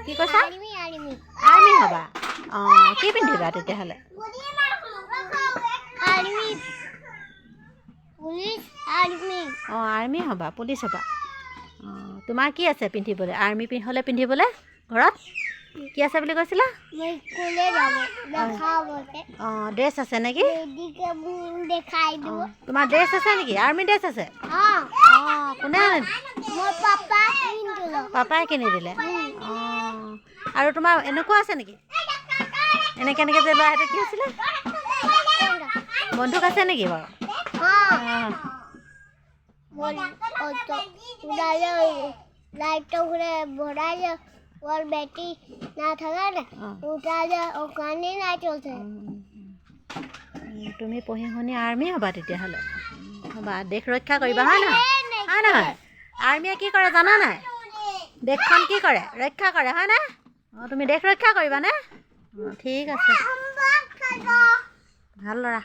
কি কৈছা আৰ্মি হ'বা অঁ কি পিন্ধিবা তেতিয়াহ'লে অঁ আৰ্মি হ'বা পুলিচ হ'বা অঁ তোমাৰ কি আছে পিন্ধিবলৈ আৰ্মি হ'লে পিন্ধিবলৈ ঘৰত কি আছে বুলি কৈছিলা অঁ ড্ৰেছ আছে নেকি তোমাৰ ড্ৰেছ আছে নেকি আৰ্মি ড্ৰেছ আছে অঁ কোনে পাপাই কিনি দিলে অঁ আৰু তোমাৰ এনেকুৱা আছে নেকি এনেকৈ যে লোৱা সেইটো কি আছিলে বন্ধুক আছে নেকি বাৰু তুমি পঢ়ি শুনি আৰ্মি হ'বা তেতিয়াহ'লে হ'বা দেশ ৰক্ষা কৰিবা হয় নহয় আৰ্মিয়ে কি কৰে জানা নাই দেশখন কি কৰে ৰক্ষা কৰে হয় নাই অঁ তুমি দেশ ৰক্ষা কৰিবানে অঁ ঠিক আছে ভাল ল'ৰা